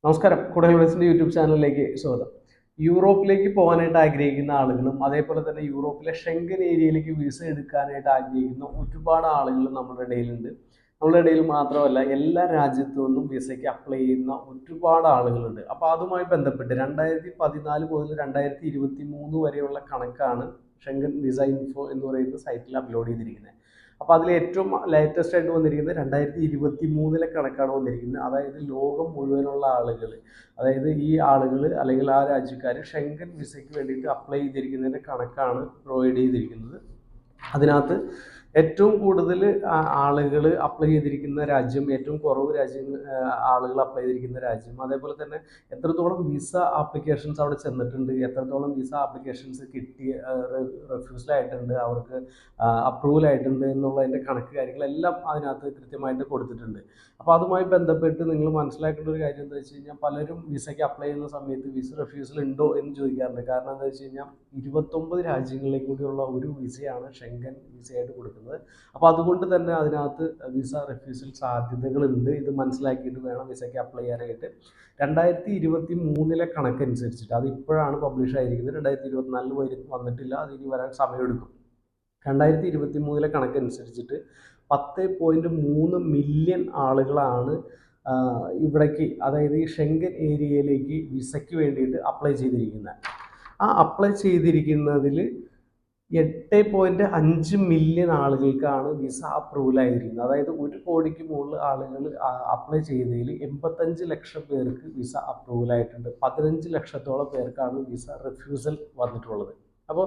നമസ്കാരം. കൂടുതൽ വിളിച്ചിൻ്റെ യൂട്യൂബ് ചാനലിലേക്ക് സ്വാഗതം. യൂറോപ്പിലേക്ക് പോകാനായിട്ട് ആഗ്രഹിക്കുന്ന ആളുകളും അതേപോലെ തന്നെ യൂറോപ്പിലെ ഷെങ്കൻ ഏരിയയിലേക്ക് വിസ എടുക്കാനായിട്ട് ആഗ്രഹിക്കുന്ന ഒരുപാട് ആളുകൾ നമ്മുടെ ഇടയിലുണ്ട്. നമ്മുടെ ഇടയിൽ മാത്രമല്ല, എല്ലാ രാജ്യത്തു നിന്നും വിസയ്ക്ക് അപ്ലൈ ചെയ്യുന്ന ഒരുപാട് ആളുകളുണ്ട്. അപ്പോൾ അതുമായി ബന്ധപ്പെട്ട് 2014 മുതൽ 2023 വരെയുള്ള കണക്കാണ് ഷെങ്കൻ വിസ ഇൻഫോ എന്ന് പറയുന്ന സൈറ്റിൽ അപ്ലോഡ് ചെയ്തിരിക്കുന്നത്. അപ്പോൾ അതിൽ ഏറ്റവും ലേറ്റസ്റ്റ് ആയിട്ട് വന്നിരിക്കുന്നത് 2023 കണക്കാണ് വന്നിരിക്കുന്നത്. അതായത് ലോകം മുഴുവനുള്ള ആളുകൾ, അതായത് ഈ ആളുകൾ അല്ലെങ്കിൽ ആ രാജ്യക്കാർ ഷെങ്കൻ വിസയ്ക്ക് വേണ്ടിയിട്ട് അപ്ലൈ ചെയ്തിരിക്കുന്നതിൻ്റെ കണക്കാണ് പ്രൊവൈഡ് ചെയ്തിരിക്കുന്നത്. അതിനകത്ത് ഏറ്റവും കൂടുതൽ ആളുകൾ അപ്ലൈ ചെയ്തിരിക്കുന്ന രാജ്യം, ഏറ്റവും കുറവ് ആളുകൾ അപ്ലൈ ചെയ്തിരിക്കുന്ന രാജ്യം, അതേപോലെ തന്നെ എത്രത്തോളം വിസ ആപ്ലിക്കേഷൻസ് അവിടെ ചെന്നിട്ടുണ്ട്, എത്രത്തോളം വിസ ആപ്ലിക്കേഷൻസ് കിട്ടി, റിഫ്യൂസലായിട്ടുണ്ട്, അവർക്ക് അപ്രൂവൽ ആയിട്ടുണ്ട് എന്നുള്ളതിൻ്റെ കണക്ക് കാര്യങ്ങളെല്ലാം അതിനകത്ത് കൃത്യമായിട്ട് കൊടുത്തിട്ടുണ്ട്. അപ്പോൾ അതുമായി ബന്ധപ്പെട്ട് നിങ്ങൾ മനസ്സിലാക്കേണ്ട ഒരു കാര്യം എന്താ വെച്ച് കഴിഞ്ഞാൽ, പലരും വിസയ്ക്ക് അപ്ലൈ ചെയ്യുന്ന സമയത്ത് വിസ റിഫ്യൂസൽ ഉണ്ടോ എന്ന് ചോദിക്കാറുണ്ട്. കാരണം എന്താ വെച്ച് കഴിഞ്ഞാൽ 29 രാജ്യങ്ങളിലേക്ക് കൂടിയുള്ള ഒരു വിസയാണ് ഷെങ്കൻ വിസയായിട്ട് കൊടുക്കുന്നത്. അപ്പോൾ അതുകൊണ്ട് തന്നെ അതിനകത്ത് വിസ റിഫ്യൂസൽ സാധ്യതകളുണ്ട്. ഇത് മനസ്സിലാക്കിയിട്ട് വേണം വിസയ്ക്ക് അപ്ലൈ ചെയ്യാനായിട്ട്. 2023 കണക്കനുസരിച്ചിട്ട്, അത് ഇപ്പോഴാണ് പബ്ലിഷ് ആയിരിക്കുന്നത്, 2024 വന്നിട്ടില്ല, അത് ഇനി വരാൻ സമയമെടുക്കും. 2023 കണക്കനുസരിച്ചിട്ട് 10.3 മില്യൺ ആളുകളാണ് ഇവിടേക്ക്, അതായത് ഈ ഷെങ്കൻ ഏരിയയിലേക്ക് വിസയ്ക്ക് വേണ്ടിയിട്ട് അപ്ലൈ ചെയ്തിരിക്കുന്നത്. ആ അപ്ലൈ ചെയ്തിരിക്കുന്നതിൽ 8.5 മില്യൺ ആളുകൾക്കാണ് വിസ അപ്രൂവൽ ആയിരിക്കുന്നത്. അതായത് 1 കോടിക്ക് മുകളിൽ ആളുകൾ അപ്ലൈ ചെയ്തതിൽ 85 ലക്ഷം പേർക്ക് വിസ അപ്രൂവൽ ആയിട്ടുണ്ട്. 15 ലക്ഷത്തോളം പേർക്കാണ് വിസ റിഫ്യൂസൽ വന്നിട്ടുള്ളത്. അപ്പോൾ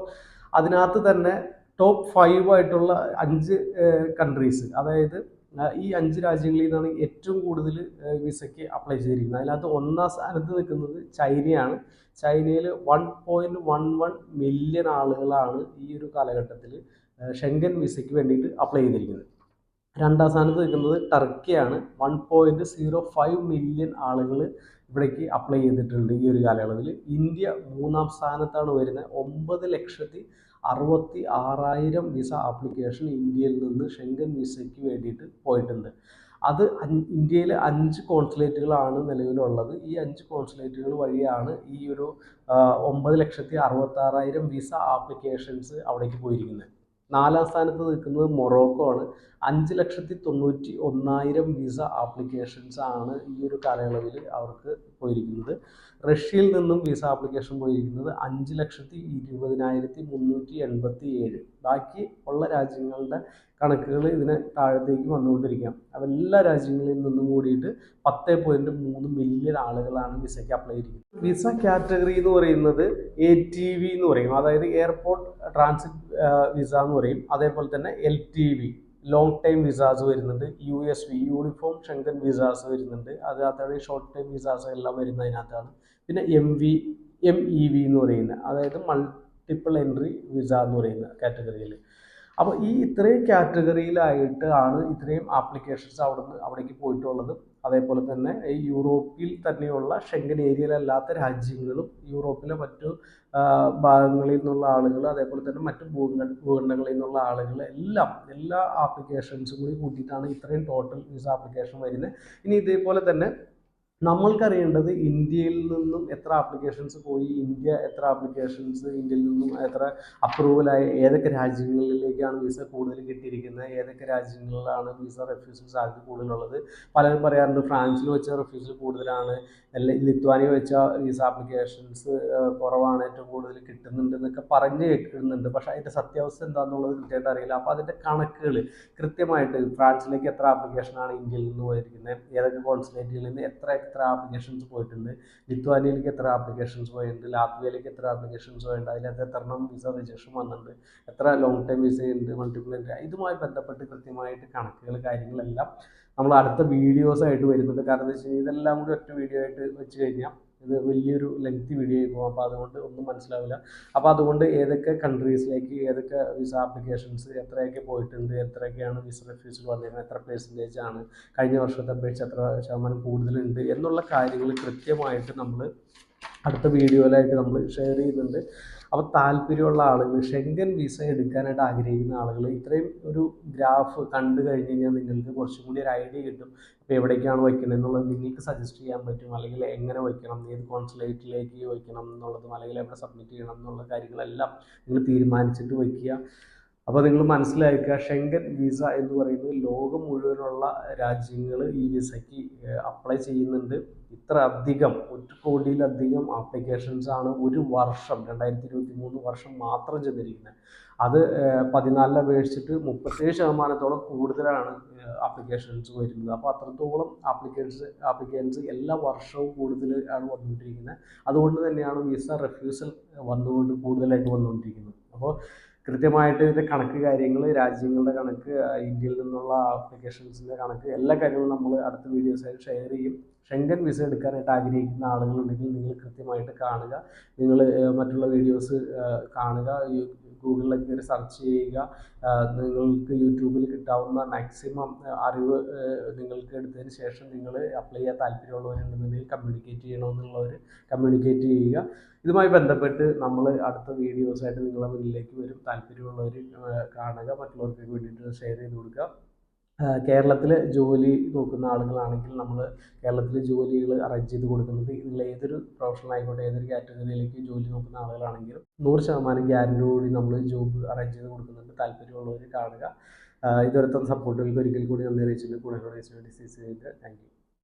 അതിനകത്ത് തന്നെ ടോപ്പ് 5 ആയിട്ടുള്ള 5 കൺട്രീസ്, അതായത് ഈ 5 രാജ്യങ്ങളിൽ നിന്നാണ് ഏറ്റവും കൂടുതൽ വിസയ്ക്ക് അപ്ലൈ ചെയ്തിരിക്കുന്നത്. അതിനകത്ത് ഒന്നാം സ്ഥാനത്ത് നിൽക്കുന്നത് ചൈനയാണ്. ചൈനയിൽ 1.11 മില്യൺ ആളുകളാണ് ഈ ഒരു കാലഘട്ടത്തിൽ ഷെങ്കൻ വിസയ്ക്ക് വേണ്ടിയിട്ട് അപ്ലൈ ചെയ്തിരിക്കുന്നത്. രണ്ടാം സ്ഥാനത്ത് നിൽക്കുന്നത് ടർക്കിയാണ്. 1.05 മില്യൺ ആളുകൾ ഇവിടേക്ക് അപ്ലൈ ചെയ്തിട്ടുണ്ട് ഈ ഒരു കാലയളവിൽ. ഇന്ത്യ 3-ാം സ്ഥാനത്താണ് വരുന്നത്. 9,66,000 വിസ ആപ്ലിക്കേഷൻ ഇന്ത്യയിൽ നിന്ന് ഷെങ്കൻ വിസയ്ക്ക് വേണ്ടിയിട്ട് പോയിട്ടുണ്ട്. അത് ഇന്ത്യയിൽ 5 കോൺസുലേറ്റുകളാണ് നിലവിലുള്ളത്. ഈ 5 കോൺസുലേറ്റുകൾ വഴിയാണ് ഈ ഒരു 9,66,000 വിസ ആപ്ലിക്കേഷൻസ് അവിടേക്ക് പോയിരിക്കുന്നത്. 4-ാം സ്ഥാനത്ത് നിൽക്കുന്നത് മൊറോക്കോ ആണ്. 5,91,000 വിസ ആപ്ലിക്കേഷൻസ് ആണ് ഈ ഒരു കാലയളവിൽ അവർക്ക് പോയിരിക്കുന്നത്. റഷ്യയിൽ നിന്നും വിസ ആപ്ലിക്കേഷൻ പോയിരിക്കുന്നത് 5,20,387. ബാക്കി ഉള്ള രാജ്യങ്ങളുടെ കണക്കുകൾ ഇതിന് താഴത്തേക്ക് വന്നുകൊണ്ടിരിക്കാം. അപ്പോൾ എല്ലാ രാജ്യങ്ങളിൽ നിന്നും കൂടിയിട്ട് 10.3 മില്യൺ ആളുകളാണ് വിസയ്ക്ക് അപ്ലൈ ചെയ്തിരിക്കുന്നത്. വിസ കാറ്റഗറി എന്ന് പറയുന്നത് ATV എന്ന് പറയും, അതായത് എയർപോർട്ട് ട്രാൻസിറ്റ് വിസ എന്ന് പറയും. അതേപോലെ തന്നെ LTV ലോങ് ടൈം വിസാസ് വരുന്നുണ്ട്. USV യൂണിഫോം ഷെങ്കൻ വിസാസ് വരുന്നുണ്ട്. അതിനകത്താണ് ഷോർട്ട് ടൈം വിസാസ് എല്ലാം വരുന്നതിനകത്താണ്. പിന്നെ MEV എന്ന് പറയുന്നത്, അതായത് മൾട്ടിപ്പിൾ എൻട്രി വിസ എന്ന് പറയുന്ന കാറ്റഗറിയിൽ. അപ്പോൾ ഈ ഇത്രയും കാറ്റഗറിയിലായിട്ടാണ് ഇത്രയും ആപ്ലിക്കേഷൻസ് അവിടേക്ക് പോയിട്ടുള്ളത്. അതേപോലെ തന്നെ ഈ യൂറോപ്പിൽ തന്നെയുള്ള ഷെങ്കൻ ഏരിയയിലല്ലാത്ത രാജ്യങ്ങളും യൂറോപ്പിലെ മറ്റു ഭാഗങ്ങളിൽ നിന്നുള്ള ആളുകൾ, അതേപോലെ തന്നെ മറ്റു ഭൂഖണ്ഡങ്ങളിൽ നിന്നുള്ള ആളുകൾ എല്ലാ ആപ്ലിക്കേഷൻസും കൂടി കൂട്ടിയിട്ടാണ് ഇത്രയും ടോട്ടൽ വിസ ആപ്ലിക്കേഷൻ വരുന്നത്. ഇനി ഇതേപോലെ തന്നെ നമ്മൾക്കറിയേണ്ടത് ഇന്ത്യയിൽ നിന്നും എത്ര ആപ്ലിക്കേഷൻസ് പോയി, ഇന്ത്യയിൽ നിന്നും എത്ര അപ്രൂവലായി, ഏതൊക്കെ രാജ്യങ്ങളിലേക്കാണ് വിസ കൂടുതൽ കിട്ടിയിരിക്കുന്നത്, ഏതൊക്കെ രാജ്യങ്ങളിലാണ് വിസ റിഫ്യൂസൽ സാധ്യത കൂടുതലുള്ളത്. പലരും പറയാറുണ്ട് ഫ്രാൻസിൽ വെച്ച റിഫ്യൂസൽ കൂടുതലാണ്, ലിത്വാനിയ വെച്ച വിസ ആപ്ലിക്കേഷൻസ് കുറവാണ്, ഏറ്റവും കൂടുതൽ കിട്ടുന്നുണ്ട് എന്നൊക്കെ പറഞ്ഞ് കേൾക്കുന്നുണ്ട്. പക്ഷേ അതിൻ്റെ സത്യാവസ്ഥ എന്താണെന്നുള്ളത് കൃത്യമായിട്ട് അറിയില്ല. അപ്പോൾ അതിൻ്റെ കണക്കുകൾ കൃത്യമായിട്ട്, ഫ്രാൻസിലേക്ക് എത്ര ആപ്ലിക്കേഷനാണ് ഇന്ത്യയിൽ നിന്ന് പോയിരിക്കുന്നത്, ഏതൊക്കെ കോൺസുലേറ്റുകളിൽ നിന്ന് എത്ര ആപ്ലിക്കേഷൻസ് പോയിട്ടുണ്ട്, ലിത്വാനിയയിലേക്ക് എത്ര ആപ്ലിക്കേഷൻസ് പോയിട്ടുണ്ട്, ലാത്വിയയിലേക്ക് എത്ര ആപ്ലിക്കേഷൻസ് പോയിട്ടുണ്ട്, അതിനകത്ത് എത്രണ്ണം വിസ റിജക്ഷൻ വന്നിട്ടുണ്ട്, എത്ര ലോങ് ടൈം വിസ ഉണ്ട്, മൾട്ടിപ്പിൾ എൻട്രി, ഇതുമായി ബന്ധപ്പെട്ട് കൃത്യമായിട്ട് കണക്കുകൾ കാര്യങ്ങളെല്ലാം നമ്മൾ അടുത്ത വീഡിയോസായിട്ട് വരുന്നുണ്ട്. കാരണം എന്താ വെച്ച് കഴിഞ്ഞാൽ ഇതെല്ലാം കൂടി ഒറ്റ വീഡിയോ ആയിട്ട് വെച്ച് കഴിഞ്ഞാൽ ഇത് വലിയൊരു ലെങ്തി വീഡിയോ ആയി പോകും. അപ്പോൾ അതുകൊണ്ട് ഒന്നും മനസ്സിലാവില്ല. അപ്പോൾ അതുകൊണ്ട് ഏതൊക്കെ കൺട്രീസിലേക്ക് ഏതൊക്കെ വിസ ആപ്ലിക്കേഷൻസ് എത്രയൊക്കെ പോയിട്ടുണ്ട്, എത്രയൊക്കെയാണ് വിസ റിഫ്യൂസൽ വന്നിരിക്കുന്നത്, എത്ര പെർസെൻറ്റേജ് ആണ്, കഴിഞ്ഞ വർഷത്തെ അപേക്ഷിച്ച് എത്ര ശതമാനം കൂടുതലുണ്ട് എന്നുള്ള കാര്യങ്ങൾ കൃത്യമായിട്ട് നമ്മൾ അടുത്ത വീഡിയോയിലായിട്ട് നമ്മൾ ഷെയർ ചെയ്യുന്നുണ്ട്. അപ്പോൾ താല്പര്യമുള്ള ആളുകൾ ഷെങ്കൻ വിസ എടുക്കാനായിട്ട് ആഗ്രഹിക്കുന്ന ആളുകൾ ഇത്രയും ഒരു ഗ്രാഫ് കണ്ടു കഴിഞ്ഞ് കഴിഞ്ഞാൽ നിങ്ങൾക്ക് കുറച്ചും കൂടി ഒരു ഐഡിയ കിട്ടും. ഇപ്പോൾ എവിടേക്കാണ് വയ്ക്കുന്നത് എന്നുള്ളത് നിങ്ങൾക്ക് സജസ്റ്റ് ചെയ്യാൻ പറ്റും. അല്ലെങ്കിൽ എങ്ങനെ വയ്ക്കണം, ഏത് കോൺസുലേറ്റിലേക്ക് വയ്ക്കണം എന്നുള്ളതും, അല്ലെങ്കിൽ എവിടെ സബ്മിറ്റ് ചെയ്യണം എന്നുള്ള കാര്യങ്ങളെല്ലാം നിങ്ങൾ തീരുമാനിച്ചിട്ട് വയ്ക്കുക. അപ്പോൾ നിങ്ങൾ മനസ്സിലാക്കുക, ഷെങ്കൻ വിസ എന്ന് പറയുന്നത് ലോകം മുഴുവനുള്ള രാജ്യങ്ങൾ ഈ വിസയ്ക്ക് അപ്ലൈ ചെയ്യുന്നുണ്ട്. ഇത്ര അധികം 1 കോടിയിലധികം ആപ്ലിക്കേഷൻസ് ആണ് ഒരു വർഷം 2023 വർഷം മാത്രം ചെന്നിരിക്കുന്നത്. അത് 14 അപേക്ഷിച്ചിട്ട് 37% കൂടുതലാണ് ആപ്ലിക്കേഷൻസ് വരുന്നത്. അപ്പോൾ അത്രത്തോളം ആപ്ലിക്കൻസ് എല്ലാ വർഷവും കൂടുതൽ ആണ് വന്നുകൊണ്ടിരിക്കുന്നത്. അതുകൊണ്ട് തന്നെയാണ് വിസ റിഫ്യൂസൽ കൂടുതലായിട്ട് വന്നുകൊണ്ടിരിക്കുന്നത്. അപ്പോൾ കൃത്യമായിട്ട് ഇതിൻ്റെ കണക്ക് കാര്യങ്ങൾ, രാജ്യങ്ങളുടെ കണക്ക്, ഇന്ത്യയിൽ നിന്നുള്ള ആപ്ലിക്കേഷൻസിൻ്റെ കണക്ക്, എല്ലാ കാര്യങ്ങളും നമ്മൾ അടുത്ത വീഡിയോസായിട്ട് ഷെയർ ചെയ്യും. ഷെങ്കൻ വിസ എടുക്കാനായിട്ട് ആഗ്രഹിക്കുന്ന ആളുകളുണ്ടെങ്കിൽ നിങ്ങൾ കൃത്യമായിട്ട് കാണുക. നിങ്ങൾ മറ്റുള്ള വീഡിയോസ് കാണുക, ഗൂഗിളിലൊക്കെ ഒരു സെർച്ച് ചെയ്യുക. നിങ്ങൾക്ക് യൂട്യൂബിൽ കിട്ടാവുന്ന മാക്സിമം അറിവ് നിങ്ങൾക്ക് എടുത്തതിന് ശേഷം നിങ്ങൾ അപ്ലൈ ചെയ്യാൻ താല്പര്യമുള്ളവരുണ്ടെന്നുണ്ടെങ്കിൽ കമ്മ്യൂണിക്കേറ്റ് ചെയ്യുക. ഇതുമായി ബന്ധപ്പെട്ട് നമ്മൾ അടുത്ത വീഡിയോസായിട്ട് നിങ്ങളുടെ മുന്നിലേക്ക് വരും. താല്പര്യമുള്ളവർ കാണുക, മറ്റുള്ളവർക്ക് വേണ്ടിയിട്ട് ഷെയർ ചെയ്ത് കൊടുക്കുക. കേരളത്തിൽ ജോലി നോക്കുന്ന ആളുകളാണെങ്കിൽ നമ്മൾ കേരളത്തിൽ ജോലികൾ അറേഞ്ച് ചെയ്ത് കൊടുക്കുന്നുണ്ട്. നിങ്ങൾ ഏതൊരു പ്രൊഫഷണൽ ആയിക്കോട്ടെ, ഏതൊരു കാറ്റഗറിയിലേക്ക് ജോലി നോക്കുന്ന ആളുകളാണെങ്കിലും 100% ഗ്യാരൻറ്റിയോടുകൂടി നമ്മൾ ജോബ് അറേഞ്ച് ചെയ്ത് കൊടുക്കുന്നുണ്ട്. താല്പര്യമുള്ളവർ കാണുക. ഇതുവരെ തന്ന സപ്പോർട്ടുകൾക്ക് ഒരിക്കൽ കൂടി നന്ദി അറിയിച്ചിട്ടുണ്ട്. കൂടെ താങ്ക് യു.